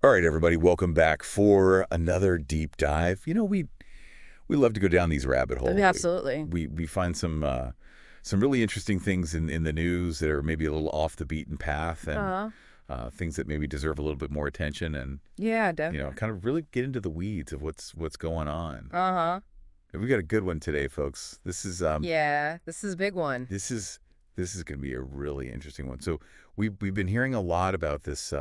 All right, everybody, welcome back for another deep dive. We love to go down these rabbit holes. Yeah, absolutely. We find some really interesting things in the news that are maybe a little off the beaten path, and Uh-huh. things that maybe deserve a little bit more attention, and Yeah, definitely. kind of really get into the weeds of what's going on. Uh-huh. And we got a good one today, folks. Yeah, this is a big one. This is going to be a really interesting one. So we've been hearing a lot about this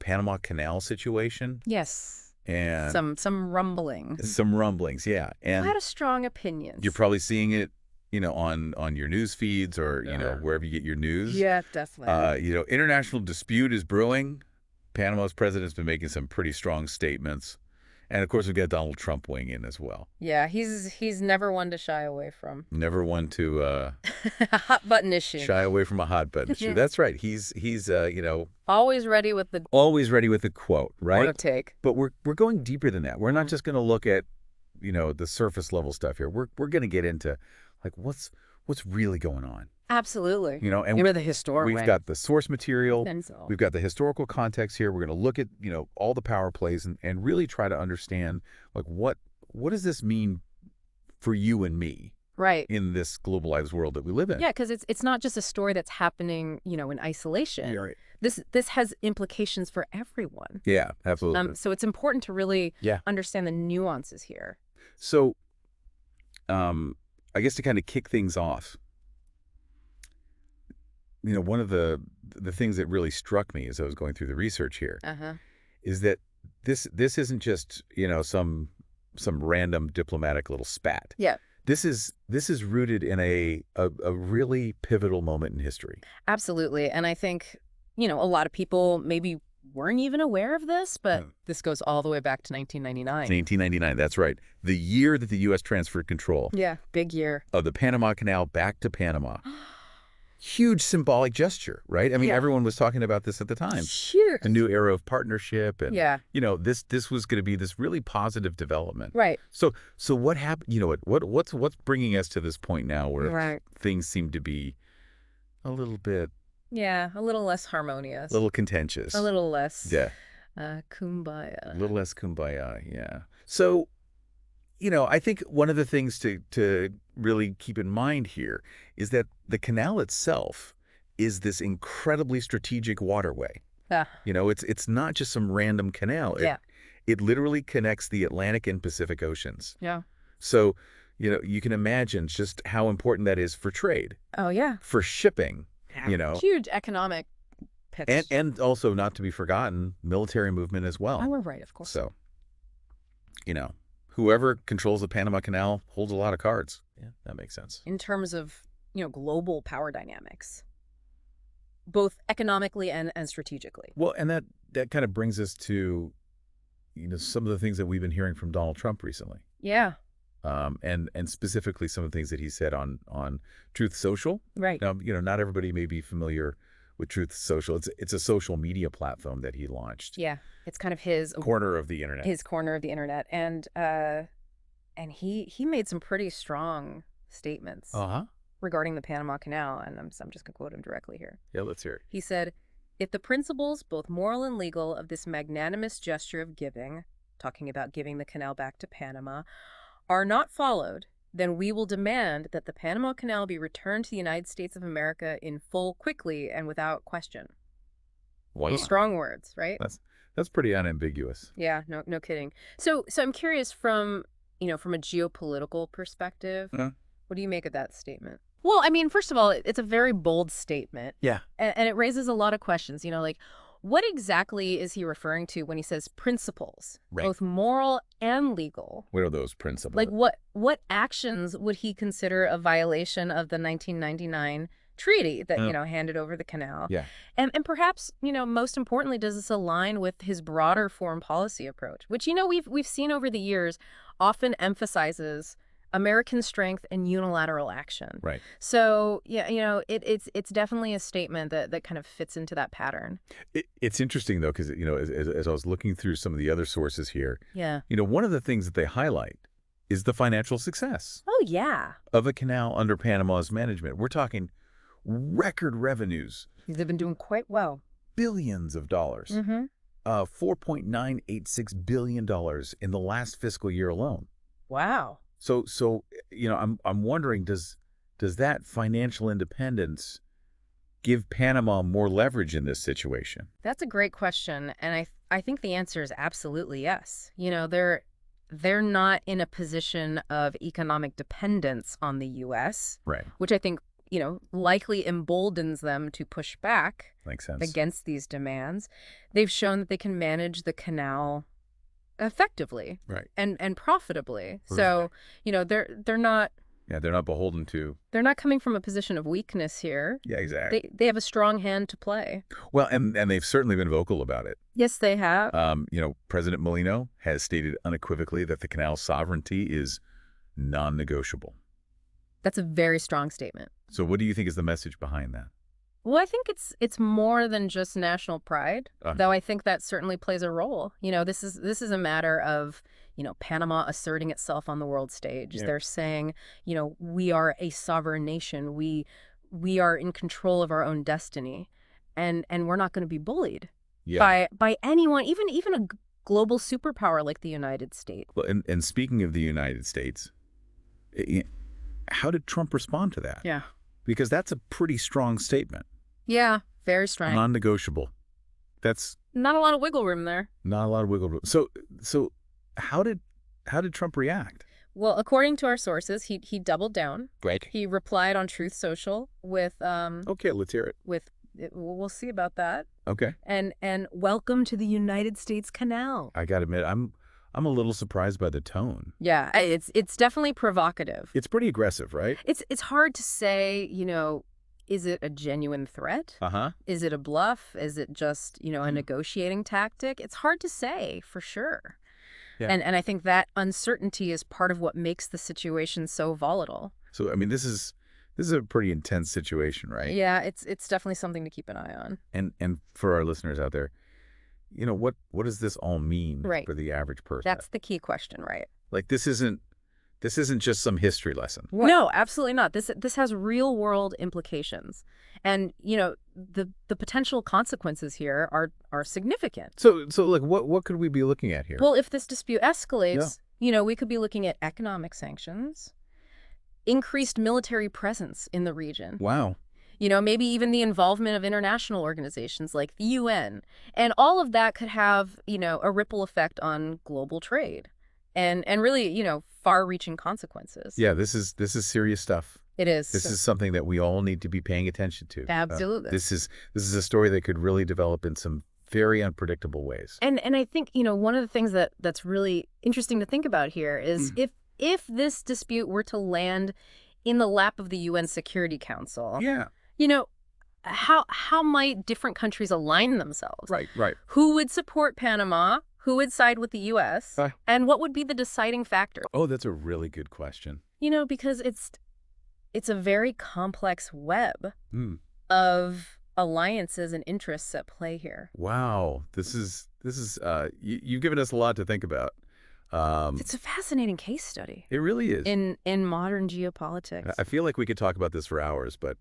Panama Canal situation. Yes. And Some rumblings. some rumblings, yeah. A lot And of strong opinions. you're probably seeing it, on your news feeds or, wherever you get your news. Yeah, definitely. International dispute is brewing. Panama's president's been making some pretty strong statements. And of course, we've got Donald Trump weighing in as well. Yeah, he's never one to shy away from. Never one to A hot button issue. shy away from a hot button issue. That's right. He's Always ready with the always ready with a quote, right? take. But we're going deeper than that. We're not just going to look at, the surface level stuff here. We're going to get into like what's really going on. Absolutely. And Remember the historic we've way. got the source material. Denzel. We've got the historical context here. We're going to look at, all the power plays and really try to understand like what does this mean for you and me Right. in this globalized world that we live in? Yeah, because it's not just a story that's happening, in isolation. You're right. This has implications for everyone. Yeah, absolutely. So it's important to really Yeah. understand the nuances here. So, I guess to kind of kick things off, one of the things that really struck me as I was going through the research here Uh-huh. is that this isn't just, some random diplomatic little spat. Yeah, This is rooted in a really pivotal moment in history. absolutely. And I think, a lot of people maybe weren't even aware of this, but No. this goes all the way back to 1999. It's 1899, that's right. The year that the U.S. transferred control Yeah, big year. of the Panama Canal back to Panama. Huge symbolic gesture, right? I mean, Yeah. everyone was talking about this at the time. Sure. A new era of partnership, and Yeah. this was going to be this really positive development. Right. So what happened? What's bringing us to this point now where Right. things seem to be a little bit, Yeah, a little less harmonious. a little contentious. A little less Yeah, kumbaya. a little less kumbaya. Yeah. So, I think one of the things to really keep in mind here is that the canal itself is this incredibly strategic waterway. Ah, It's not just some random canal. yeah. It literally connects the Atlantic and Pacific Oceans. Yeah. So, you can imagine just how important that is for trade, Oh, yeah. for shipping, Huge economic pitch. and also not to be forgotten, military movement as well. Oh, we're right, of course. So, whoever controls the Panama Canal holds a lot of cards. Yeah, that makes sense. In terms of, global power dynamics, both economically and strategically. Well, and that kind of brings us to, some of the things that we've been hearing from Donald Trump recently. Yeah. And specifically some of the things that he said on Truth Social. Right. Now, not everybody may be familiar with Truth Social. It's a social media platform that he launched. Yeah. It's kind of his Corner of the internet. corner of the internet. And he made some pretty strong statements Uh-huh. regarding the Panama Canal. And I'm just going to quote him directly here. Yeah, let's hear it. He said, "If the principles, both moral and legal, of this magnanimous gesture of giving," talking about giving the canal back to Panama, "are not followed, then we will demand that the Panama Canal be returned to the United States of America in full, quickly, and without question." Wow. Strong words, right? That's pretty unambiguous. Yeah, no kidding. So I'm curious from a geopolitical perspective, Uh. what do you make of that statement? Well, I mean, first of all, it's a very bold statement. Yeah. And it raises a lot of questions, like what exactly is he referring to when he says principles, Right. both moral and legal? What are those principles? Like what actions would he consider a violation of the 1999 treaty that, handed over the canal? Yeah. And perhaps, most importantly, does this align with his broader foreign policy approach, which, we've seen over the years often emphasizes American strength and unilateral action. Right. So, yeah, it's definitely a statement that kind of fits into that pattern. It's interesting, though, because, as I was looking through some of the other sources here, Yeah. one of the things that they highlight is the financial success Oh, yeah. of a canal under Panama's management. We're talking record revenues, They've been doing quite well. billions of dollars. Mm-hmm. $4.986 billion in the last fiscal year alone. Wow. So I'm wondering, does that financial independence give Panama more leverage in this situation? That's a great question, and I think the answer is absolutely yes. They're not in a position of economic dependence on the U.S., Right. which I think, likely emboldens them to push back Makes sense. against these demands. They've shown that they can manage the canal effectively Right. and profitably. Right. So, they're not Yeah, they're not beholden to. they're not coming from a position of weakness here. Yeah, exactly. They have a strong hand to play. Well, and they've certainly been vocal about it. Yes, they have. President Mulino has stated unequivocally that the canal's sovereignty is non-negotiable. That's a very strong statement. So what do you think is the message behind that? Well, I think it's more than just national pride, though I think that certainly plays a role. This is a matter of, Panama asserting itself on the world stage. Yeah. They're saying, we are a sovereign nation. We are in control of our own destiny, and we're not going to be bullied by anyone, even a global superpower like the United States. Well, and speaking of the United States, how did Trump respond to that? Yeah. Because that's a pretty strong statement. Yeah, very strong. Non-negotiable. That's Not a lot of wiggle room there. not a lot of wiggle room. So how did Trump react? Well, according to our sources, he doubled down. Right. He replied on Truth Social with Okay, let's hear it. we'll see about that. Okay. And welcome to the United States Canal. I got to admit, I'm a little surprised by the tone. Yeah, it's definitely provocative. It's pretty aggressive, right? It's hard to say, is it a genuine threat? Uh-huh. Is it a bluff? Is it just, a negotiating tactic? It's hard to say for sure. Yeah. And I think that uncertainty is part of what makes the situation so volatile. So, I mean, this is a pretty intense situation, right? Yeah, it's definitely something to keep an eye on. And for our listeners out there, what does this all mean for the average person? That's the key question, right? Like this isn't just some history lesson. No, absolutely not. This has real world implications. And, the potential consequences here are significant. So like what could we be looking at here? Well, if this dispute escalates, we could be looking at economic sanctions, increased military presence in the region. Wow. Maybe even the involvement of international organizations like the UN. And all of that could have, a ripple effect on global trade and really, far-reaching consequences. Yeah, this is serious stuff. It is. This is something that we all need to be paying attention to. Absolutely. This is a story that could really develop in some very unpredictable ways. And I think, one of the things that's really interesting to think about here is if this dispute were to land in the lap of the UN Security Council, how might different countries align themselves? Right. Who would support Panama? Who would side with the U.S.? And what would be the deciding factor? Oh, that's a really good question. Because it's a very complex web of alliances and interests at play here. Wow. This is you've given us a lot to think about. It's a fascinating case study. It really is. In modern geopolitics. I feel like we could talk about this for hours, but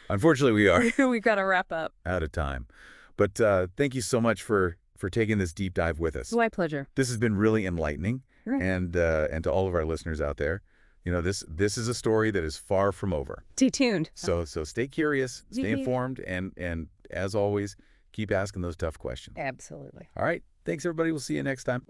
unfortunately we are We've got to wrap up. out of time. But thank you so much for taking this deep dive with us. My pleasure. This has been really enlightening. Right. And to all of our listeners out there, this is a story that is far from over. Stay tuned. So stay curious, stay informed, and as always, keep asking those tough questions. Absolutely. All right. Thanks, everybody. We'll see you next time.